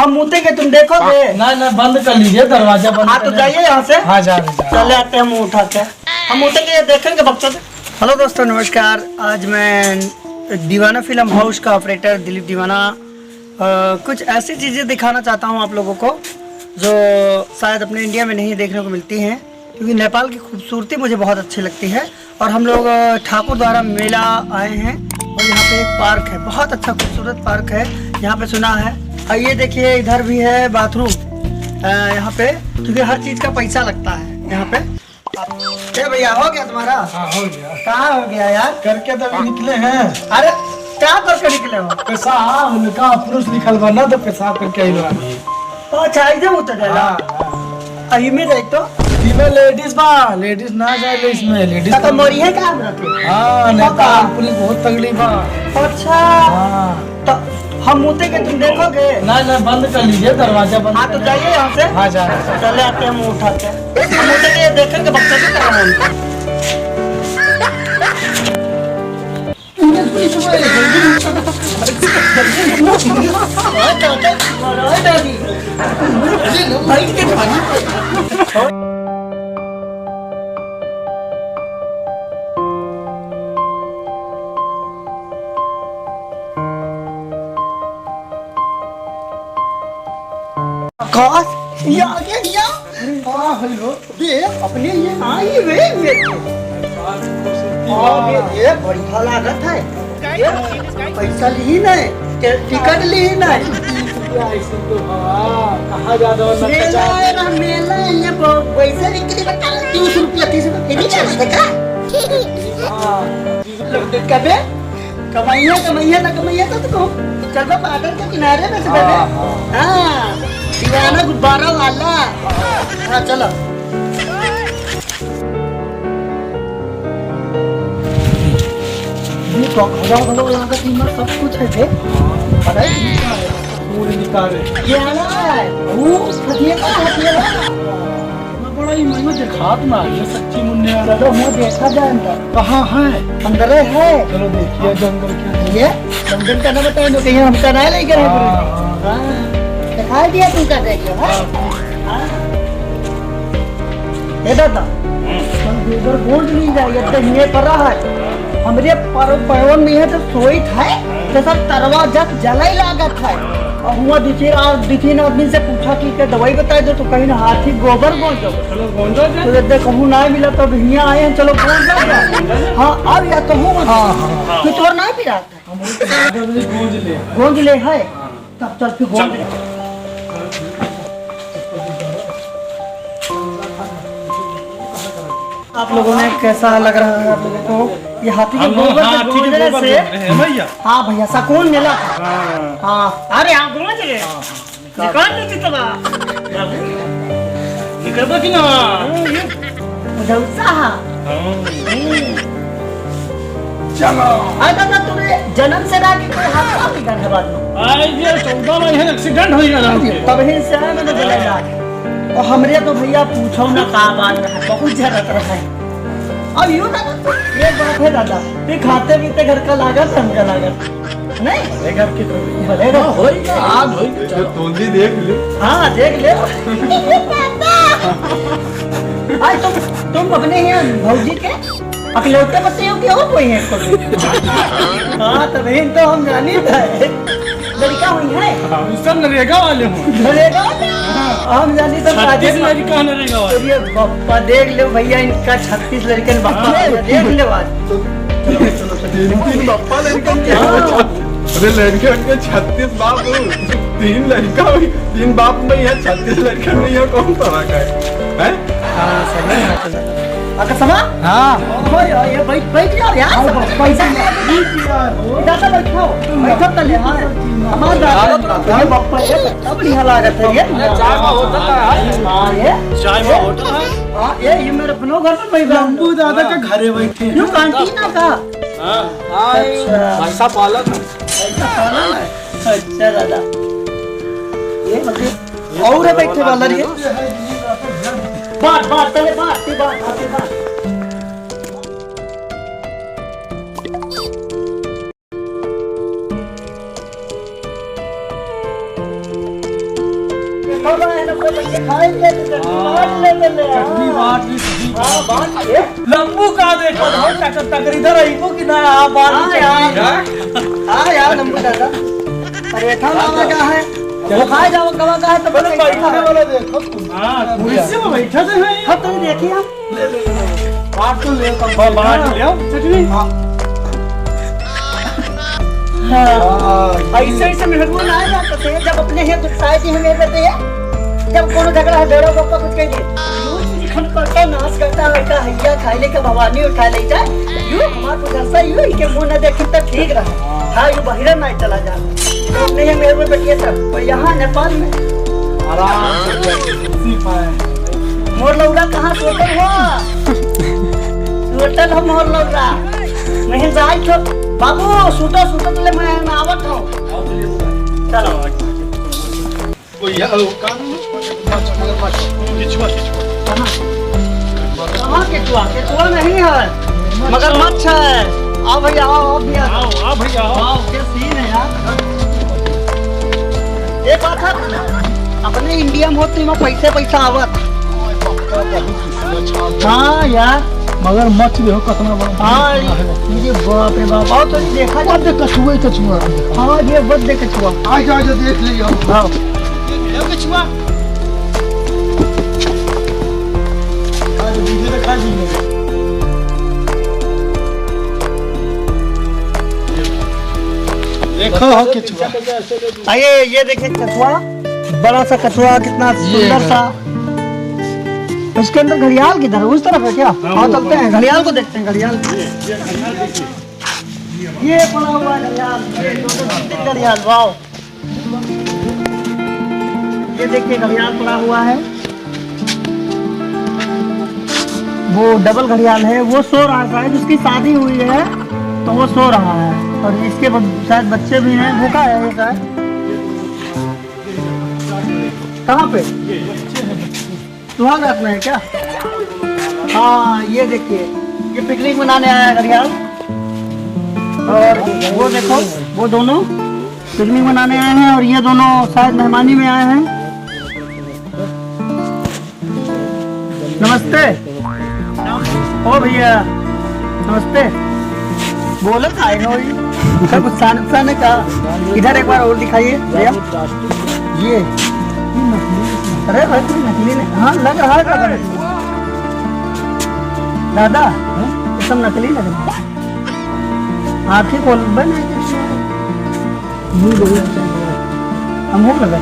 हम मुते के तुम देखोगे? ना ना बंद कर लीजिए दरवाजा बंद। हाँ तो जाइए यहाँ से। हाँ जा रहे चले आते हैं, हम उठाते हैं, हम मुते के देखेंगे बच्चों से। हेलो दोस्तों नमस्कार। आज मैं दीवाना फिल्म हाउस का ऑपरेटर दिलीप दीवाना कुछ ऐसी चीज़ें दिखाना चाहता हूँ आप लोगों को जो शायद अपने इंडिया में नहीं देखने को मिलती हैं, क्योंकि नेपाल की खूबसूरती मुझे बहुत अच्छी लगती है। और हम लोग ठाकुर द्वारा मेला आए हैं और यहाँ पे एक पार्क है, बहुत अच्छा खूबसूरत पार्क है यहाँ पे सुना है। और ये देखिए इधर भी है बाथरूम यहाँ पे, क्योंकि हर चीज़ का पैसा लगता है यहाँ पे। ए भैया हो गया तुम्हारा? हाँ हो गया। कहाँ हो गया यार? करके तो अभी निकले हैं। अरे क्या करके निकले हो? पेशाब उनका पुरुष लिखल बा ना, तो पेशाब करके आई बानी। अच्छा इधर उतर जाएगा। अही में जाए तो इसमें लेडीज बा, लेडीज ना जाए इसमें लेडीज तो मोरी है क्या रखे? हाँ नेपाल पुलिस बहुत तगड़ी बा। अच्छा हाँ तो हम मुते के तुम देखोगे? ना ना बंद कर लीजिए दरवाजा बंद। हाँ तो जाइए यहाँ से। हाँ जा रहे हैं। चले आते हैं, हम उठाते हैं, हम मुते के देखेंगे बच्चों से क्या है उनका। ये आ गया क्या? ये अपने ये आई वे ये बढ़िया लागत है। ये पैसा ली नहीं, टिकट ली नहीं। कहाँ ज्यादा मेला है ना, मेला है ये पैसे निकली बता 30 रुपया 30 रुपया नहीं जाना था क्या? कबे कमाइया ना कमाइया तो तुम चल बा बादल के किनारे में से बेबे। हाँ दीवाना गुब्बारा वाला। हाँ चलो ये तो खड़ा यहाँ का कीमत सब कुछ है बे। पता है पूरी निकाले ये वाला है वो हथिया का हथिया बड़ा ही मन में दिखात ना ये सच्ची मुन्ने वाला। चलो मुँह देखा जाए अंदर कहाँ है? अंदर है। चलो देखिए जंगल क्या ये जंगल का ना बताए जो कहीं हम कराए नहीं करे दिखाई दिया तुमका देखो। ये दादा उधर गोल्ड नहीं जाए तो ये पर रहा है हमरे पैवन नहीं है तो सोईत है तो सब तरवा जग जलाई लागत है। और हुआ दिखी ना आदमी से पूछा कि क्या दवाई बताए दो तो कहीं ना हाथी गोबर बोल दो। चलो गोंजा तो कहूँ ना मिला तो यहाँ आए हैं, चलो बोल दो। हाँ अब या तो हूँ कि तोर नहीं पी रहा गोंज ले है तब चल फिर गोंज ले। आप लोगों ने कैसा लग रहा है आप लोगों को ये हाथी के गोबर के गोंजने से? भैया हाँ भैया सुकून मिला। हाँ अरे आप गोंज ले निकाल लेते तब निकल कि ना चलो दादा तुम्हें जन्म से ना कि कोई हादसा भी कर है बाद में? आई ये 14 में एक्सीडेंट हो गया तब ही से मैंने जला और हमरे तो भैया पूछो ना का बात रहा बहुत जरूरत रहा है। अब यूँ ना ये बात है दादा ये खाते पीते घर का लागत हमका लागत नहीं घर की भलेगा होगा तोंदी देख ले। हाँ देख ले। आज तुम अपने यहाँ भौजी के अकलौते बच्चे हो क्या और कोई है? हाँ तभी तो हम जानी थे लड़का हुई है सब नरेगा वाले हो। नरेगा हम जानी तो 36 लड़का नरेगा वाले। ये बप्पा देख लो भैया इनका 36 लड़के बप्पा देख लो आज। तीन बप्पा लड़कन के अरे लड़के उनके 36 बाप 3 लड़का 3 बाप में है 36 लड़का नहीं है कौन तरह का है? हाँ सही है अगर समा हाँ ये बैठ जाओ यार पैसा दादा बैठो तो ले हमारा दादा बप्पा ये कितना बढ़िया लागत है ये चाय में होटल है। हाँ चाय में होटल है। हाँ ये मेरे अपनों घर में बैठा लंबू दादा के घरे बैठे यूँ कैंटीन का पैसा पालक ऐसा खाना है। अच्छा दादा ये मतलब और बैठे वाला ये बात पहले बात बाबा है ना कोई बच्चे खाएंगे तो चटनी बांट ले हाँ बांट ले लंबू का देखो टक इधर आई को कि ना आप बाहर हाँ यार लंबू दादा परेठा लावा का है वो खाए जाओ गवा का है तो बैठने वाला देखो हां कुर्सी में बैठा से है हाँ तो देखिए आप बांट तो ले बांट ले चटनी ऐसे ऐसे मेहमान आए जाते थे जब अपने ही सोसाइटी में रहते हैं जब कोनो झगड़ा है डेढ़ो पप्पा कुछ कह दिए खन करता नाश करता लड़का हैया खाइले के भवानी उठा ले जाए यू हमार को जैसा यू के मुंह न देखे तब ठीक रहा हाँ यू बहिरा ना चला जा अपने ही मेरे में बैठिए सब और यहाँ नेपाल में आराम से कुर्सी पाए मोर लौड़ा कहाँ सोतल हो सोतल हो मोर लौड़ा मैं जाई तो बाबू सूता सूता तो ले मैं आवत हूँ चलो कोई या काम कहाँ केचुआ नहीं है मगरमच्छ है आओ भैया आओ भैया आओ भैया आओ क्या सीन है यार ये बात है अपने इंडिया में होती में पैसा आवत हाँ यार मगर मछ देखो कितना बड़ा हाँ ये बाप रे बाप आओ तो नहीं देखा अब देख कछुआ हाँ ये बस देख कछुआ आ देख लियो आओ ये कछुआ आज वीडियो दिखा दी देखो हो कछुआ आइए ये देखिए कछुआ बड़ा सा कछुआ कितना सुंदर सा इसके अंदर घड़ियाल किधर है उस तरफ है क्या हाँ चलते हैं घड़ियाल को देखते हैं घड़ियाल ये पड़ा हुआ है घड़ियाल ये दो घड़ियाल वाओ ये देखिए घड़ियाल पड़ा हुआ है वो डबल घड़ियाल है वो सो रहा है शायद उसकी शादी हुई है तो वो सो रहा है और इसके शायद बच्चे भी हैं भूखा है ये शायद कहाँ पे सुहागरात में है क्या हाँ ये देखिए ये पिकनिक मनाने आया है घड़ियाल और वो देखो वो दोनों पिकनिक मनाने आए हैं और ये दोनों शायद मेहमानी में आए हैं नमस्ते ओ भैया नमस्ते बोले खाए हो सर गुस्सा ने कहा इधर एक बार और दिखाइए भैया ये अरे भाई कोई नकली नहीं हाँ लग रहा है दादा दादा ये सब नकली लग रहा है आँखें खोल बने हम हो लगा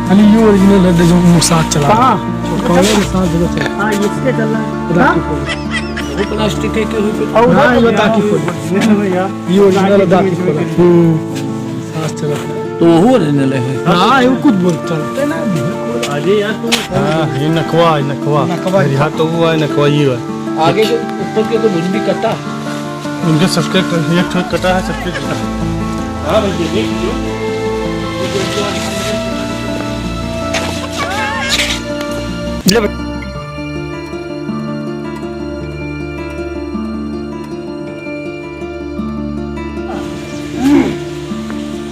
खाली ये ओरिजिनल है जो साथ चला कहाँ कॉलर के साथ जगह चला हाँ इसके चल रहा है वो प्लास्टिक के और हाँ ये ताकि फुल भैया ये ओरिजिनल दाकी फुल साथ चला तो वो ओरिजिनल है हाँ ये खुद बोल चलते ना अरे यार तू हाँ ये नकवा यहाँ तो वो है नकवा ये है आगे के ऊपर के तो कुछ भी कटा उनके सबके एक ठोक कटा है सबके कटा है हाँ भैया देख लो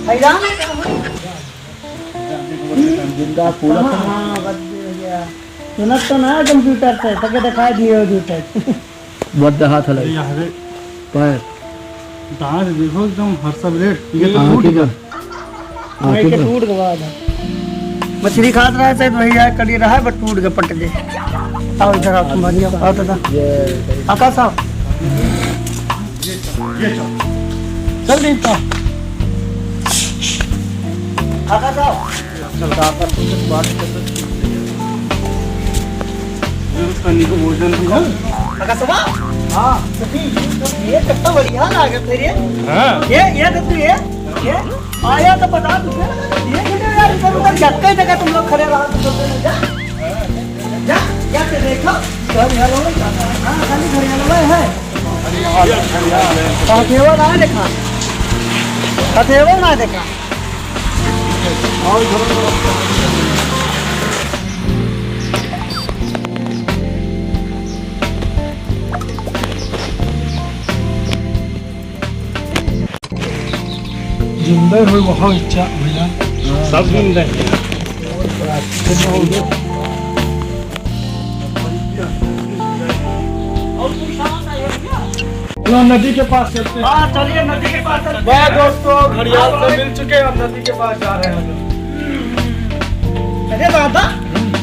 हैरान है जिंदा पूरा सुनत तो ना कंप्यूटर से तके दिखाई दिए हो झूठे बहुत हाथ हला पैर दांत देखो एकदम हर सब रेट ये तो आंखें का के टूट गवा था मछली खात रहा है शायद वही है कड़ी रहा है बट टूट गया पट गए आओ इधर आओ तुम भरिया आओ दादा आकाश साहब चल नहीं था आकाश साहब आकाश साहब हाँ ये कितना बढ़िया लागत है ये तो तू ये आया तो बता तुझे ये यार इधर उधर झटका जगह तुम लोग खड़े रहा तुम लोग जा जा क्या से देखो सब घर वाले हां खाली घर वाले है हथेवा ना देखा हथेवा ना देखा और जिंदा हो वहाँ इच्छा भैया सब दिन रहे नदी के पास चलते हैं। हाँ चलिए नदी के पास चलते वाह दोस्तों, घड़ियाल से मिल चुके हैं, अब नदी के पास जा रहे हैं। अरे दादा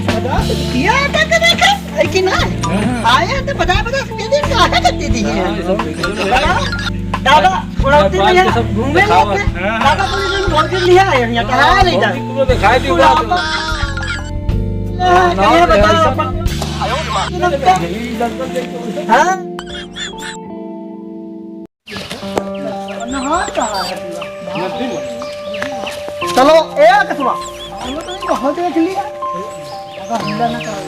बता तो किया था कि देखा है कि ना आया तो बता के दिन का है करती थी दादा उड़ाती नहीं है घूमे लोग दादा को दिन बहुत दिन नहीं आया यहाँ कहा नहीं जा तुमने दिखाई दी क्या बताओ हाँ नहा कहाँ है चलो ए कसवा हम तो बहुत देख लिया अगर हमला ना करो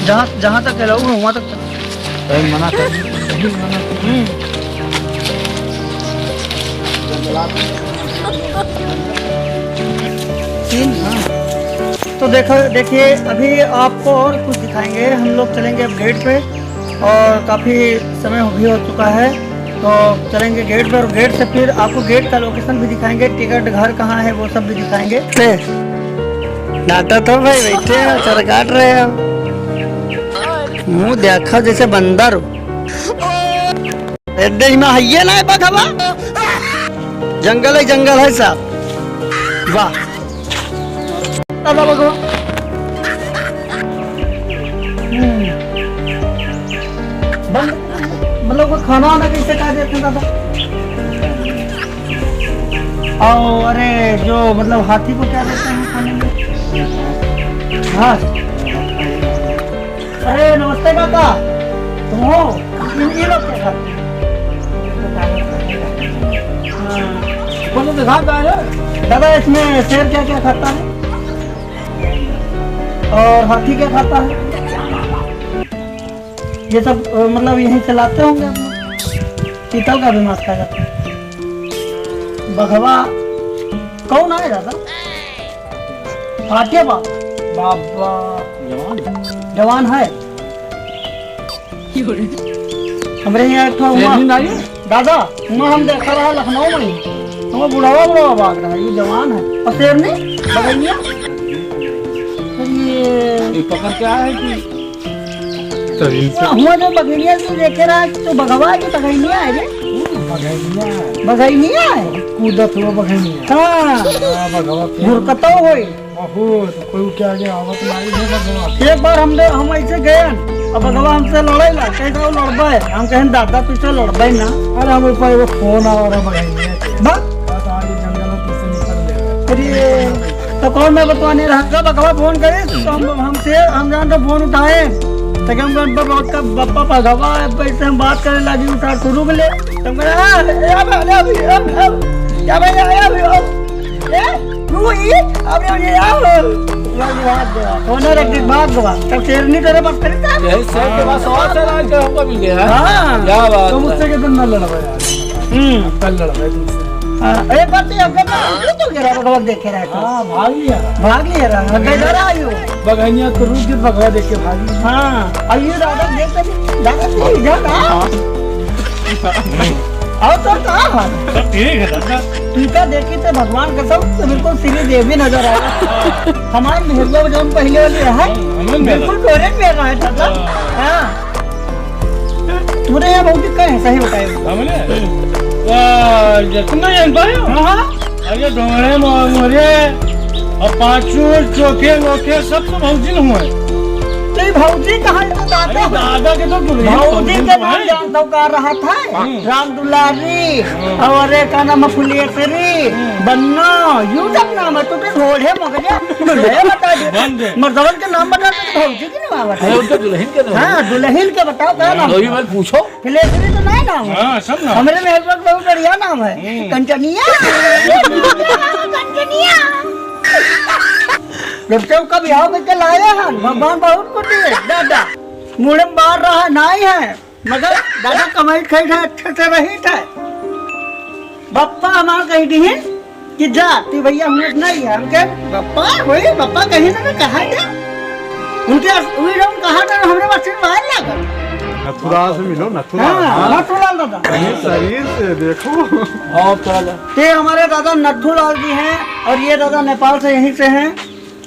जहाँ जहाँ तक कह वहाँ तक मना कर तो देखिए अभी आपको और कुछ दिखाएंगे। हम लोग चलेंगे अब गेट पे और काफ़ी समय भी हो चुका है तो चलेंगे गेट पे और गेट से फिर आपको गेट का लोकेशन भी दिखाएंगे, टिकट घर कहाँ है वो सब भी दिखाएंगे। डाटा तो भाई बैठे हैं सर काट रहे हैं मुँह देखा जैसे बंदर है ना बखवा जंगल है साहब वाह दादा बखवा मतलब वो खाना वाना कैसे खा देते हैं दादा और अरे जो मतलब हाथी को क्या देते हैं खाने में हाँ अरे नमस्ते काका तुम हो ये लोग क्या खाते हैं बोलो दिखा है दादा इसमें शेर क्या क्या खाता है और हाथी क्या खाता है ये सब मतलब यहीं से लाते होंगे आप लोग। चीतल का भी मांस खा जाता है बघवा कौन है दादा फाटिया बाबा जवान है हमारे यहाँ एक दादा वहाँ हम देखा रहा लखनऊ में वो बुढ़ावा भाग रहा है ये जवान है और शेरनी बघैया ये पकड़ के आया है कि हुआ जो बघैया से देखे रहा है तो बघवा की बघैया है रे बघैया है कूदत हुआ बघैया हाँ घुरकतो होई बहुत कोई क्या गया आवत नहीं है बघवा। एक बार हम ऐसे गए अब बघवा हमसे लड़े ला कैसे वो लड़बा है हम कहें दादा तुझसे लड़बा ना अरे हम ऊपर वो फोन आ रहा बघैया बस आगे जंगल में से निकल गया। फिर ये तो कौन मैं बतवाने रहा बघवा फोन करे तो हम जान तो फोन उठाए तो हम बहुत का बप्पा बघवा पैसे हम बात करे लगी उठा शुरू में ले तो भाग गवा तब शेरनी तेरे बात करे यही सर के पास और से लाके हमको मिल गया है। हाँ क्या बात तो है? मुझसे कितना न लड़ा यार कल लड़ा तुमसे। एक बात तो गिरा भगवा देखे रहे हाँ भाग लिया रहा किधर आयु बघैया तो रुक गई बघवा देख के भागी। हाँ आइए दादा देखते दादा इधर और तो कहा ठीक है दादा टीका देखी तो भगवान का सब तो बिल्कुल श्री देवी नजर आया हमारे मेहरबा जो हम पहले वाले है बिल्कुल गोरे में है दादा हाँ तुम्हारे यहाँ बहुत कहे सही बताए हमने जितना हाँ अरे डोरे मोरे और पांचों चौके लोके सब तो भौजी हुए नहीं भौजी कहाँ दादा दादा के तो भौजी के नाम जानता हूँ कह रहा था राम दुलारी और एक का नाम फुलेश्वरी बन्ना यूं सब नाम है तुझे ढोढ़े मगजे दुल्हे बता दे मर्दवन के नाम बता दे भौजी के नाम बता अरे उनका दुल्हन के नाम हाँ दुल्हन के बताओ क्या नाम वही मत पूछो। फुलेश्वरी तो नहीं नाम है हाँ सब ना हमारे में बहुत बढ़िया नाम है कंचनिया कंचनिया लड़के का बिहाव करके लाए हैं भगवान बहुत कुछ दिए दादा मुड़े मार रहा नहीं है मगर दादा कमाई खाई था अच्छे से रही था बप्पा हमार कही दी कि जा ती भैया हम नहीं है हम कहे बप्पा वही बप्पा कहीं ना कहा था उनके वही राउंड कहाँ था हमरे मशीन बाहर ना कर। नथुरा से मिलो, नथुरा। हाँ नथुलाल दादा कहीं शरीर से देखो। और चलो ये हमारे दादा नथुलाल जी हैं और ये दादा नेपाल से यहीं से हैं।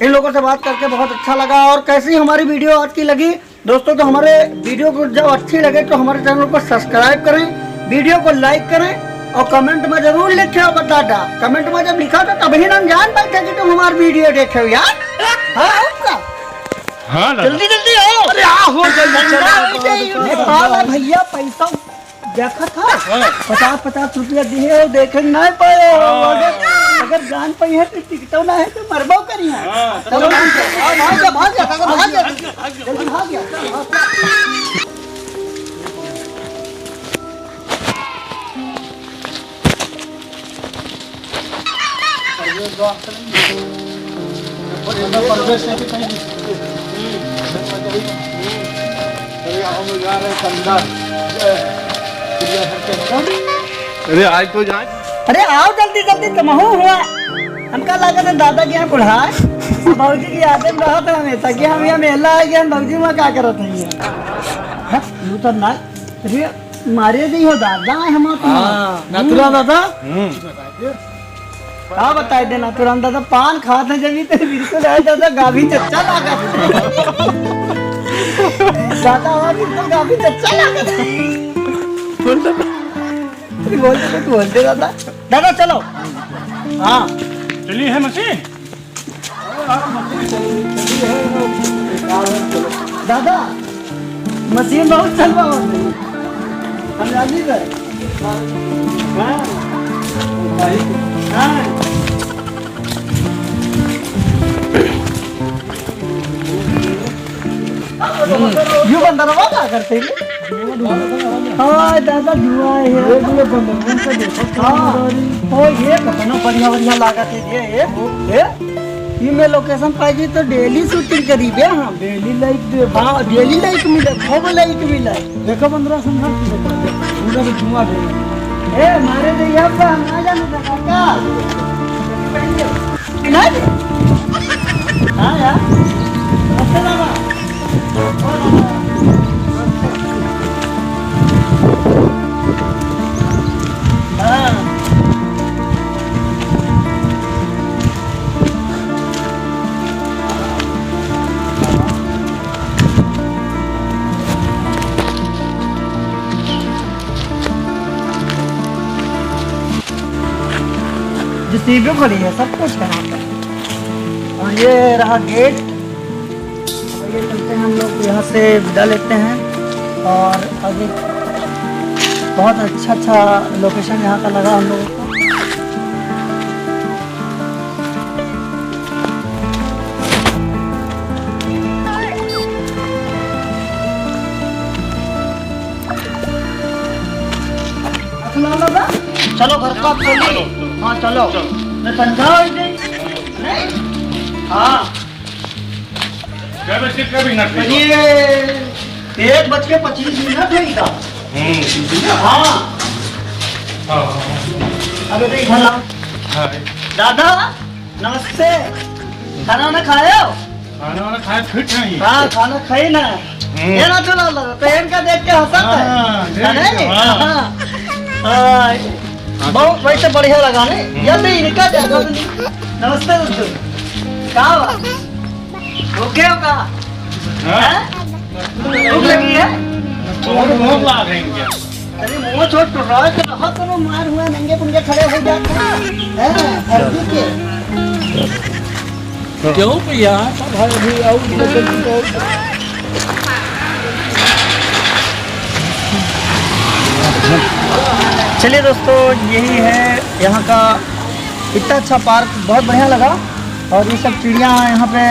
इन लोगों से बात करके बहुत अच्छा लगा। और कैसी हमारी वीडियो आज की लगी दोस्तों, तो हमारे वीडियो को जब अच्छी लगे तो हमारे चैनल को सब्सक्राइब करें, वीडियो को लाइक करें और कमेंट में जरूर लिखे हो दादा। कमेंट में जब लिखा तो तभी हम जान पाते कि तुम हमारी वीडियो देखे हो यार। हाँ जल्दी जल्दी आओ। अरे आओ जल्दी। नेपाल भैया पैसा देखा था 50-50 रुपया दिए हो, देखे नहीं पाए हो। अगर जान पाई है तो टिकटो ना है तो मरबो करी है। चलो भाग जा भाग जा जल्दी भाग जा। अरे आज तो जाए। अरे आओ जल्दी जल्दी तमहू हुआ। हमका लगा था दादा के यहाँ बुढ़ाए बाबूजी की यादें में रहा था हमेशा कि हम यहाँ मेला आ गया बाबूजी में क्या करत है ये तो ना। अरे मारे दी हो दादा हम नथुरा दादा क्या बताए दे नथुरा दादा पान खाते जब तो बिल्कुल है दादा गाभी चच्चा लगा दादा बिल्कुल गाभी चच्चा लगा बोलते दादा दादा चलो। हाँ चलिए है मशीन। दादा मशीन बहुत चलवा हम जानी है। यू बंदा रवा क्या करते हैं? हाँ दादा जुआ है हाँ ये कितना बढ़िया बढ़िया लागत है ये में लोकेशन पाई तो डेली शूटिंग करी बे। हाँ डेली लाइक हाँ डेली लाइक मिले खूब लाइक मिले। देखो 15 समझा पूरा भी जुआ दे ए मारे दे यहाँ पे हम ना जाने का नहीं। हाँ यार अच्छा लगा। जीसीबी खड़ी है सब कुछ है यहाँ पे। और ये रहा गेट। ये चलते हैं हम लोग यहाँ से विदा लेते हैं और आगे बहुत अच्छा लोकेशन यहाँ का लगा हम लोगों को। चलो घर का खोलो। हाँ चलो मैं समझाओ नहीं। हाँ क्या बजे का भी ना ये 1:25 है इधर। हाँ अबे देख दादा नमस्ते। खाना वाना खाए हो? खाना वाना खाए फिट नहीं। हाँ खाना खाई ना ये ना चला लगा तो इनका देख के हंसता है। बहुत वैसे बढ़िया लगा नहीं जल्दी इनका देखो। नमस्ते दोस्तों क्या हुआ ओके हो का भूख लगी है? बहुत लाग है इनके। अरे मुँह छोड़ तो रहा है तो मार हुआ नंगे पुंगे खड़े हो जाते हैं हल्दी के। क्यों भैया सब है भी आओ। चलिए दोस्तों यही है यहाँ का इतना अच्छा पार्क बहुत बढ़िया लगा। और ये सब चिड़िया यहाँ पे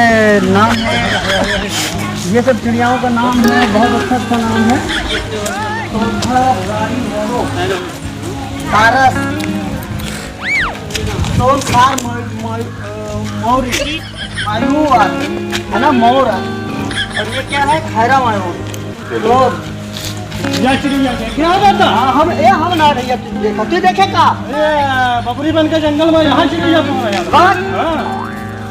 नाम है ये सब चिड़ियाओं का नाम है बहुत अच्छा नाम है। पारस सोनखार मयूर है ना मोर। और ये क्या है खैरा मयूर। क्या बता हम ना रही देखा तू देखे का बबरी बन के जंगल में यहाँ चिड़िया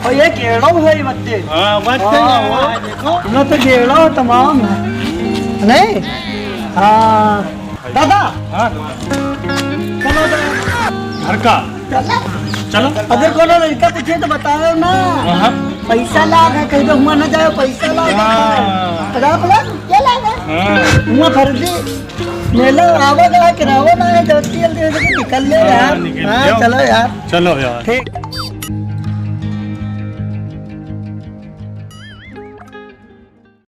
और ये गेड़ो है ये बच्चे। हाँ बात हाँ, देखो ना तो गेड़ो तमाम है नहीं। हाँ दादा हाँ चलो घर का चलो अगर कोनो लड़का पूछे तो बताओ ना। हाँ पैसा लाग है कहीं तो हुआ ना जाए पैसा लाग हाँ। 50 लाख क्या लाग है हाँ हुआ फर्जी मेला आवा गया किरावा ना है जल्दी जल्दी निकल ले यार। निकल हाँ जाओ। चलो यार चलो यार ठीक।